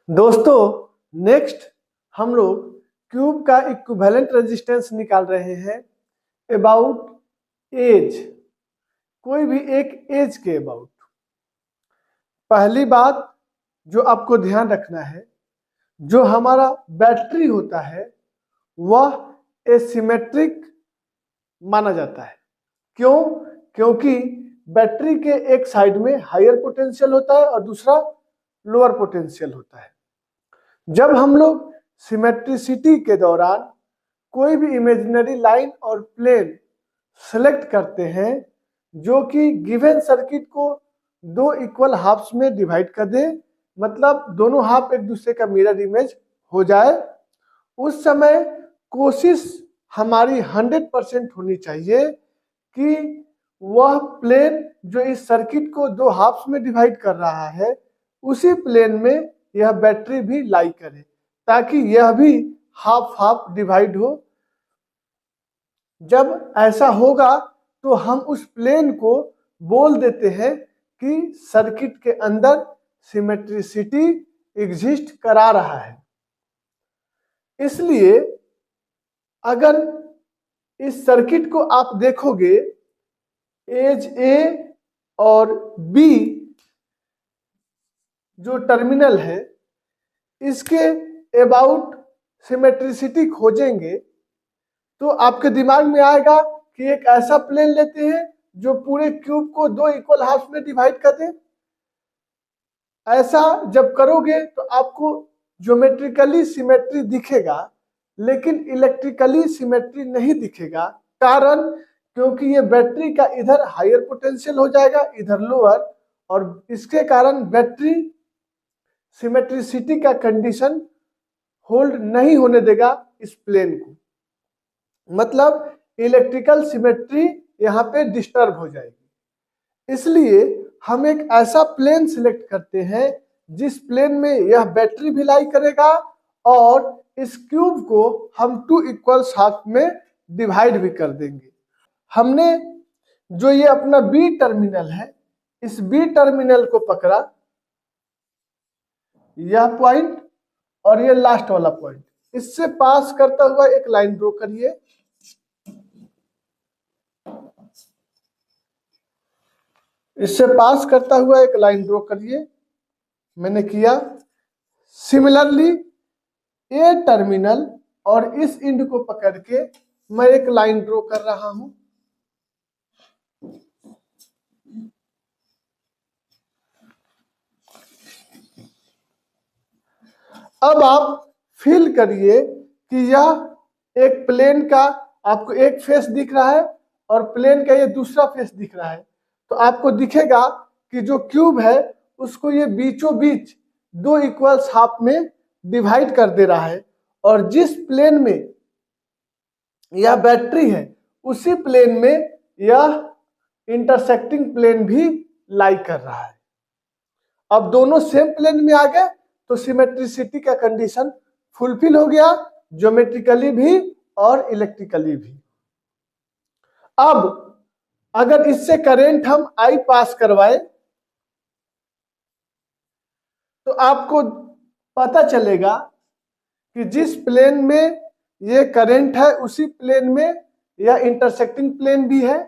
दोस्तों नेक्स्ट हम लोग क्यूब का इक्विवेलेंट रेजिस्टेंस निकाल रहे हैं अबाउट एज, कोई भी एक एज के अबाउट। पहली बात जो आपको ध्यान रखना है, जो हमारा बैटरी होता है वह एसिमेट्रिक माना जाता है। क्यों? क्योंकि बैटरी के एक साइड में हायर पोटेंशियल होता है और दूसरा लोअर पोटेंशियल होता है। जब हम लोग सिमेट्रिसिटी के दौरान कोई भी इमेजिनरी लाइन और प्लेन सेलेक्ट करते हैं जो कि गिवन सर्किट को दो इक्वल हाफ्स में डिवाइड कर दे, मतलब दोनों हाफ एक दूसरे का मिरर इमेज हो जाए, उस समय कोशिश हमारी 100% होनी चाहिए कि वह प्लेन जो इस सर्किट को दो हाफ्स में डिवाइड कर रहा है उसी प्लेन में यह बैटरी भी लाई करे, ताकि यह भी हाफ हाफ डिवाइड हो। जब ऐसा होगा तो हम उस प्लेन को बोल देते हैं कि सर्किट के अंदर सिमेट्रिसिटी एग्जिस्ट करा रहा है। इसलिए अगर इस सर्किट को आप देखोगे, एज ए और बी जो टर्मिनल है इसके अबाउट सिमेट्रिसिटी खोजेंगे तो आपके दिमाग में आएगा कि एक ऐसा प्लेन लेते हैं जो पूरे क्यूब को दो इक्वल हाफ में डिवाइड कर दे। ऐसा जब करोगे तो आपको ज्योमेट्रिकली सिमेट्री दिखेगा, लेकिन इलेक्ट्रिकली सिमेट्री नहीं दिखेगा। कारण क्योंकि ये बैटरी का इधर हायर पोटेंशियल हो जाएगा, इधर लोअर, और इसके कारण बैटरी सिमेट्रिसिटी का कंडीशन होल्ड नहीं होने देगा इस प्लेन को, मतलब इलेक्ट्रिकल सिमेट्री यहाँ पे डिस्टर्ब हो जाएगी। इसलिए हम एक ऐसा प्लेन सिलेक्ट करते हैं जिस प्लेन में यह बैटरी भी लाई करेगा और इस क्यूब को हम टू इक्वल हाफ में डिवाइड भी कर देंगे। हमने जो ये अपना बी टर्मिनल है, इस बी टर्मिनल को पकड़ा, यह पॉइंट और ये लास्ट वाला पॉइंट, इससे पास करता हुआ एक लाइन ड्रॉ करिए। इससे पास करता हुआ एक लाइन ड्रॉ करिए, मैंने किया। सिमिलरली ए टर्मिनल और इस एंड को पकड़ के मैं एक लाइन ड्रॉ कर रहा हूं। अब आप फील करिए कि यह एक प्लेन का आपको एक फेस दिख रहा है और प्लेन का ये दूसरा फेस दिख रहा है, तो आपको दिखेगा कि जो क्यूब है उसको ये बीचों बीच दो इक्वल हाफ में डिवाइड कर दे रहा है, और जिस प्लेन में यह बैटरी है उसी प्लेन में यह इंटरसेक्टिंग प्लेन भी लाई कर रहा है। अब दोनों सेम प्लेन में आ गए तो सिमेट्रिसिटी का कंडीशन फुलफिल हो गया, ज्योमेट्रिकली भी और इलेक्ट्रिकली भी। अब अगर इससे करंट हम आई पास करवाए तो आपको पता चलेगा कि जिस प्लेन में ये करंट है उसी प्लेन में यह इंटरसेक्टिंग प्लेन भी है।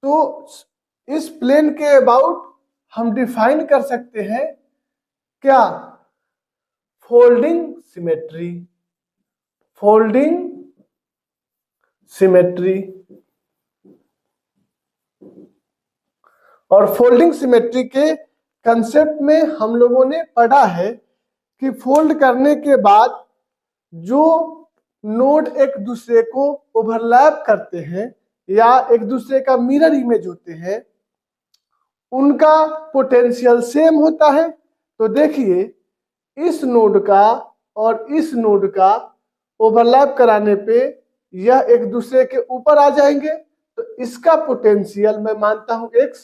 तो इस प्लेन के अबाउट हम डिफाइन कर सकते हैं क्या? Folding symmetry. Folding symmetry. और फोल्डिंग सिमेट्री के कंसेप्ट में हम लोगों ने पढ़ा है कि फोल्ड करने के बाद जो नोड एक दूसरे को ओवरलैप करते हैं या एक दूसरे का मिरर इमेज होते हैं, उनका पोटेंशियल सेम होता है। तो देखिए, इस नोड का और इस नोड का ओवरलैप कराने पे यह एक दूसरे के ऊपर आ जाएंगे, तो इसका पोटेंशियल मैं मानता हूं x,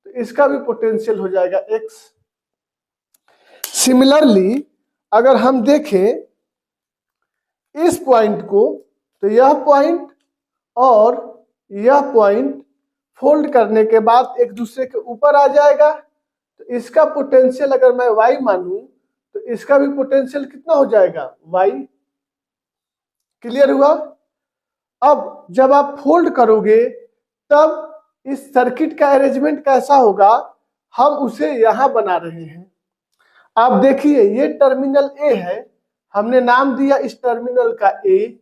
तो इसका भी पोटेंशियल हो जाएगा x। सिमिलरली अगर हम देखें इस पॉइंट को, तो यह पॉइंट और यह पॉइंट फोल्ड करने के बाद एक दूसरे के ऊपर आ जाएगा, तो इसका पोटेंशियल अगर मैं y मानूं तो इसका भी पोटेंशियल कितना हो जाएगा, y। क्लियर हुआ। अब जब आप फोल्ड करोगे तब इस सर्किट का अरेंजमेंट कैसा होगा, हम उसे यहां बना रहे हैं। आप देखिए ये टर्मिनल ए है, हमने नाम दिया इस टर्मिनल का ए,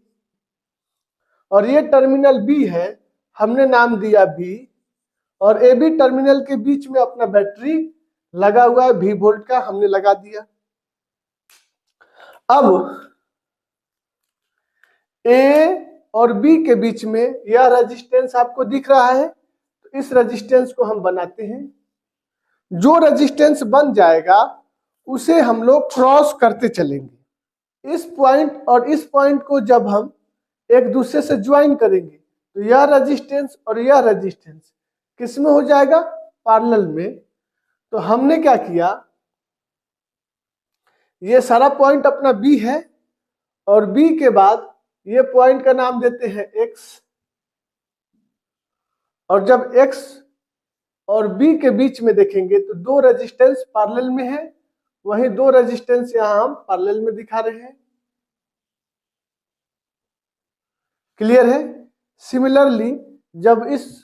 और ये टर्मिनल बी है, हमने नाम दिया बी, और ए बी टर्मिनल के बीच में अपना बैटरी लगा हुआ है, V वोल्ट का हमने लगा दिया। अब ए और बी के बीच में यह रेजिस्टेंस आपको दिख रहा है, तो इस रेजिस्टेंस को हम बनाते हैं। जो रेजिस्टेंस बन जाएगा उसे हम लोग क्रॉस करते चलेंगे। इस पॉइंट और इस पॉइंट को जब हम एक दूसरे से ज्वाइन करेंगे तो यह रेजिस्टेंस और यह रेजिस्टेंस किस में हो जाएगा, पैरेलल में। तो हमने क्या किया, ये सारा पॉइंट अपना बी है, और बी के बाद ये पॉइंट का नाम देते हैं एक्स, और जब एक्स और बी के बीच में देखेंगे तो दो रेजिस्टेंस पैरेलल में है, वहीं दो रेजिस्टेंस यहां हम पैरेलल में दिखा रहे हैं। क्लियर है। सिमिलरली जब इस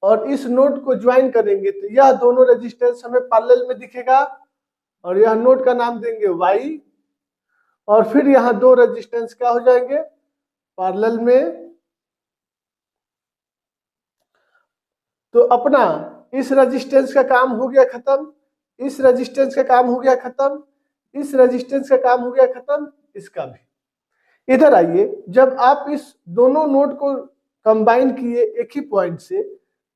और इस नोड को ज्वाइन करेंगे तो यह दोनों रेजिस्टेंस हमें पैरेलल में दिखेगा, और यह नोड का नाम देंगे y, और फिर यहाँ दो रेजिस्टेंस क्या हो जाएंगे, पैरेलल में। तो अपना इस रेजिस्टेंस का काम हो गया खत्म, इस रेजिस्टेंस का काम हो गया खत्म, इस रेजिस्टेंस का काम हो गया खत्म, इसका भी। इधर आइए, जब आप इस दोनों नोड को कंबाइन किए एक ही पॉइंट से,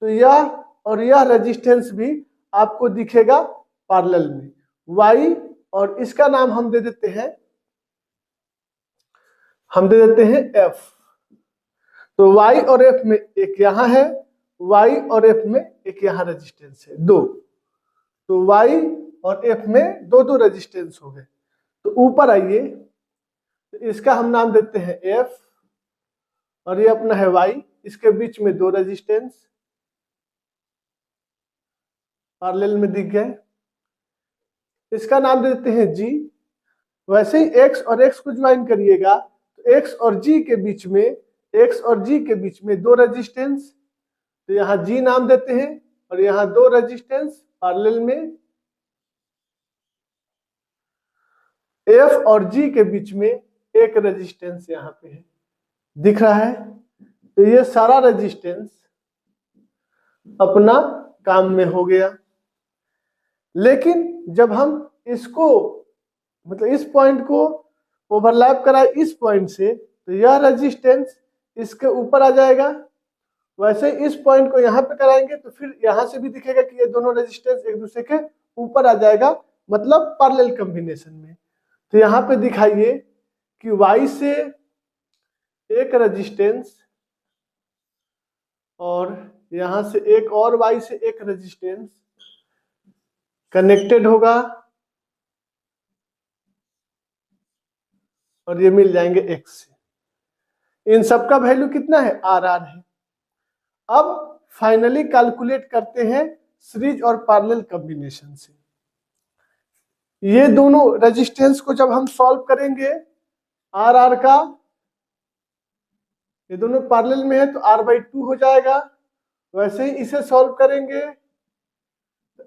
तो यह और यह रेजिस्टेंस भी आपको दिखेगा पैरेलल में, y, और इसका नाम हम दे देते हैं f। तो y और f में एक यहाँ है, y और f में एक यहाँ रेजिस्टेंस है, दो। तो y और f में दो दो रेजिस्टेंस हो गए। तो ऊपर आइए, तो इसका हम नाम देते हैं f, और ये अपना है y, इसके बीच में दो रेजिस्टेंस पैरेलल में दिख गए, इसका नाम देते हैं g। वैसे ही x और x को ज्वाइन करिएगा तो x और g के बीच में, x और g के बीच में दो रेजिस्टेंस, तो यहाँ g नाम देते हैं, और यहाँ दो रेजिस्टेंस पैरेलल में, f और g के बीच में एक रेजिस्टेंस यहाँ पे है, दिख रहा है। तो ये सारा रेजिस्टेंस अपना काम में हो गया। लेकिन जब हम इसको मतलब इस पॉइंट को ओवरलैप कराए इस पॉइंट से, तो यह रेजिस्टेंस इसके ऊपर आ जाएगा। वैसे इस पॉइंट को यहाँ पे कराएंगे तो फिर यहाँ से भी दिखेगा कि ये दोनों रेजिस्टेंस एक दूसरे के ऊपर आ जाएगा, मतलब पैरेलल कॉम्बिनेशन में। तो यहाँ पे दिखाइए कि y से एक रेजिस्टेंस, और यहाँ से एक और y से एक रेजिस्टेंस कनेक्टेड होगा, और ये मिल जाएंगे x से। इन सबका वैल्यू कितना है, RR है। अब फाइनली कैलकुलेट करते हैं सीरीज और पैरेलल कॉम्बिनेशन से। ये दोनों रेजिस्टेंस को जब हम सॉल्व करेंगे, RR का, ये दोनों पैरेलल में है तो R/2 हो जाएगा। वैसे ही इसे सॉल्व करेंगे,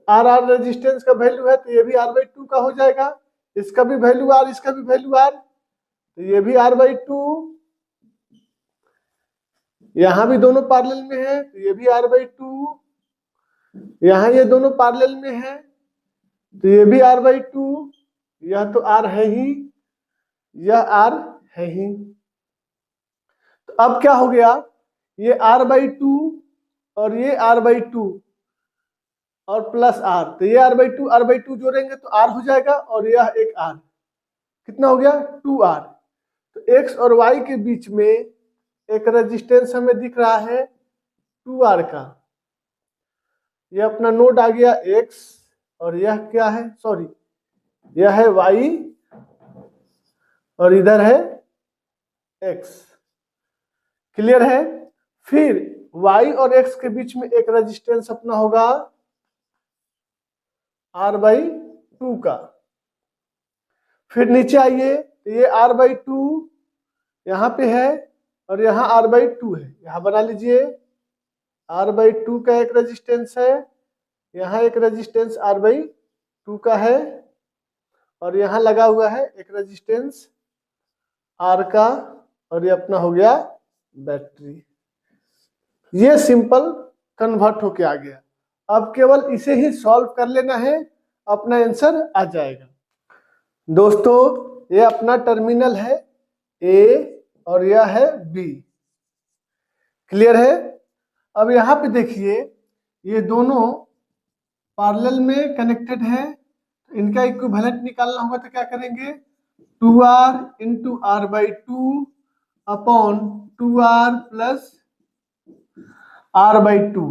RR रेजिस्टेंस का वैल्यू है तो ये भी R/2 का हो जाएगा, इसका भी वैल्यू R, इसका भी वैल्यू R, तो ये भी R/2। यहाँ भी दोनों पैरेलल में है तो ये भी R/2, यहाँ ये दोनों पैरेलल में है तो ये भी R/2, यह तो R है ही, यह R है ही। तो अब क्या हो गया, ये R/2 और ये R/2 और प्लस R, तो ये R/2 जोड़ेंगे तो R हो जाएगा, और यह एक R, कितना हो गया 2R। तो X और Y के बीच में एक रेजिस्टेंस हमें दिख रहा है 2R का। यह अपना नोड आ गया X, और यह क्या है, सॉरी यह है Y, और इधर है X। क्लियर है। फिर Y और X के बीच में एक रेजिस्टेंस अपना होगा R/2 का। फिर नीचे आइए तो ये r/2 यहाँ पे है और यहाँ r/2 है, यहाँ बना लीजिए। r/2 का एक रेजिस्टेंस है, यहाँ एक रेजिस्टेंस r/2 का है और यहाँ लगा हुआ है एक रेजिस्टेंस R का, और ये अपना हो गया बैटरी। ये सिंपल कन्वर्ट होके आ गया। अब केवल इसे ही सॉल्व कर लेना है, अपना आंसर आ जाएगा। दोस्तों ये अपना टर्मिनल है A और यह है B। क्लियर है? अब यहाँ पे देखिए ये दोनों पैरेलल में कनेक्टेड है, इनका इक्विवेलेंट निकालना होगा तो क्या करेंगे, 2R into r/2 upon 2R plus r/2।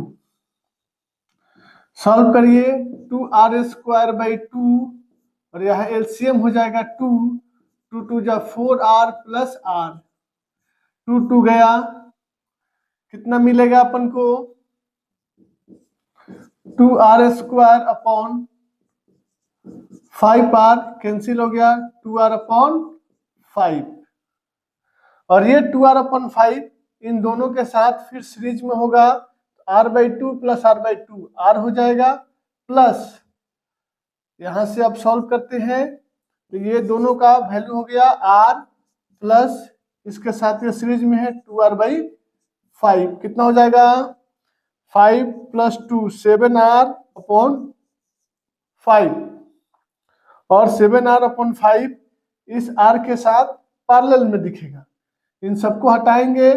Solve करिए, 2r² 2 और यह एलसीएम हो जाएगा 2, 2 2 जा 4R प्लस R, 2 2 गया, कितना मिलेगा अपन को, 2r² अपॉन 5R कैंसिल हो गया, 2R अपॉन 5 और ये 2R अपॉन 5 इन दोनों के साथ फिर सीरीज में होगा, r/2 प्लस r/2 R हो जाएगा, प्लस यहां से अब सॉल्व करते हैं तो ये दोनों का वैल्यू हो गया R प्लस इसके साथ ये सीरीज में है 2R/5, कितना हो जाएगा, 5 प्लस 2 7R अपॉन 5 और 7R अपॉन 5 इस R के साथ पैरेलल में दिखेगा। इन सबको हटाएंगे,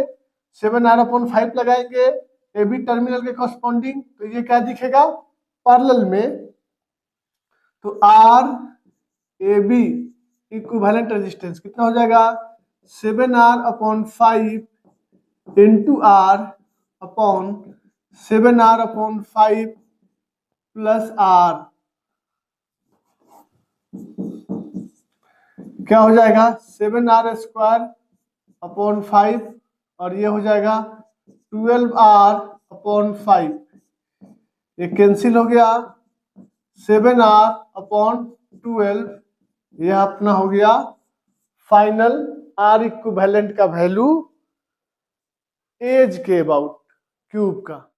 7R अपॉन 5 लगाएंगे ए बी टर्मिनल के कॉरस्पॉन्डिंग, तो ये क्या दिखेगा पैरेलल में, तो R A B equivalent resistance कितना हो जाएगा, 7R upon 5 into R upon 7R upon 5 plus R, क्या हो जाएगा 7R² अपॉन 5 और ये हो जाएगा 12R अपॉन 5, ये कैंसिल हो गया, 7R अपॉन 12, यह अपना हो गया फाइनल R इक्विवेलेंट का वैल्यू एज के अबाउट क्यूब का।